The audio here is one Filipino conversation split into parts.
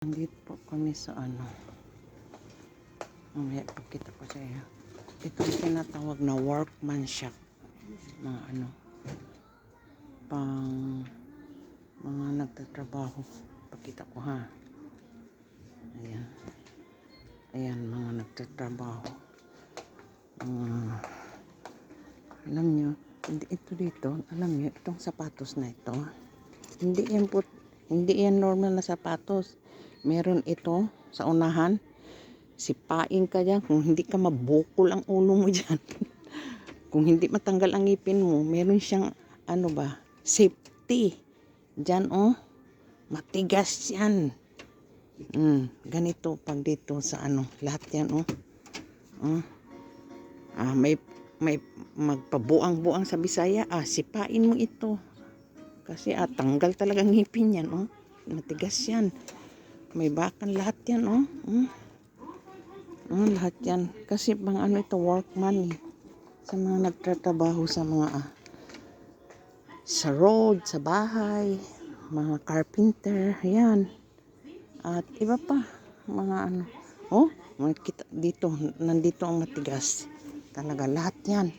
Nandito po kami sa mamaya pagkita ko sa iyo. Ito yung tinatawag na workmanship. Mga pang mga nagtatrabaho. Pagkita ko ha. Ayan. Ayan, mga nagtatrabaho. Alam nyo, ito dito, alam nyo, itong sapatos na ito, hindi yan normal na sapatos. Meron ito sa unahan. Sipain ka dyan. Kung hindi ka mabukol ang ulo mo dyan. Kung hindi matanggal ang ngipin mo, meron siyang, safety. Dyan, matigas yan. Ganito pag dito sa lahat yan, may magpabuang-buang sa Bisaya, sipain mo ito. Kasi tanggal talaga ngipin yan, matigas yan. May bakal lahat yan, lahat yan. Kasi pang ito, workman sa mga nagtatrabaho sa mga sa road, sa bahay, mga carpenter, yan. At iba pa, mga makikita dito, nandito ang matigas. Talaga lahat yan.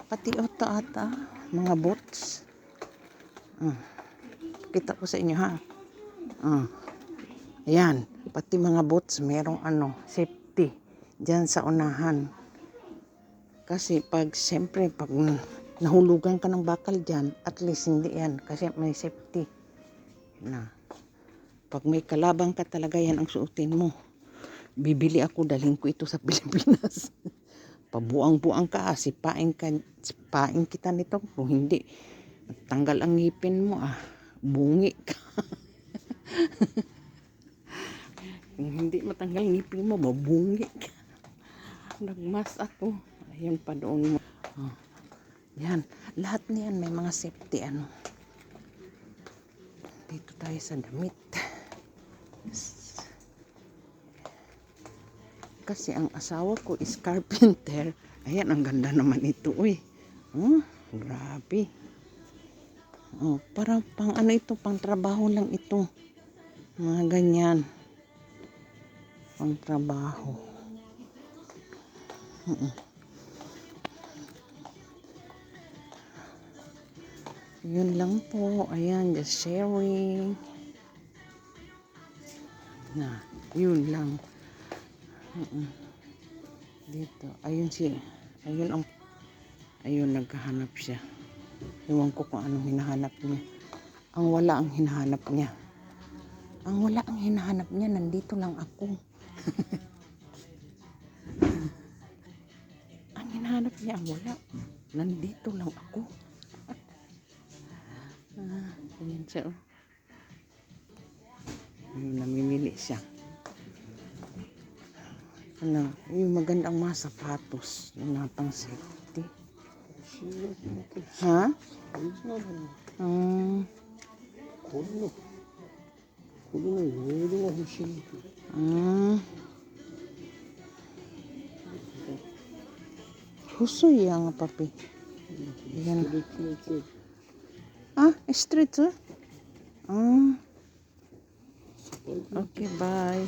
Pati ata, mga boots. Kita ko sa inyo ha. Ayan, pati mga boots, merong safety dyan sa unahan. Kasi siyempre, pag nahulugan ka ng bakal dyan, at least hindi yan. Kasi may safety. Pag may kalabang ka talaga, yan ang suotin mo. Bibili ako, dalhin ko ito sa Pilipinas. Pabuang-buang ka, sipain kita nito. Kung hindi, tanggal ang ngipin mo, bungi ka. Kung hindi matanggal ngipin mo, mabungi ka. Nagmas ako. Ayan pa doon mo. Yan. Lahat niyan may mga safety Dito tayo sa damit. Kasi ang asawa ko is carpenter. Ayan, ang ganda naman ito. Grabe. Parang pang ito, pang trabaho lang ito. Mga ganyan. Pang trabaho. Yun lang po. Ayan, just sharing. Yun lang. Dito. Ayun, naghahanap siya. Iwan ko kung anong hinahanap niya. Ang wala ang hinahanap niya. Nandito lang ako. Ang hinahanap niya, ang wala. Nandito lang ako. Ayan siya, Ayun, namimili siya. Yung magandang mga sapatos. Yung pang safety. Ha? Husoy yang papi. Yan. Street, Okay, bye.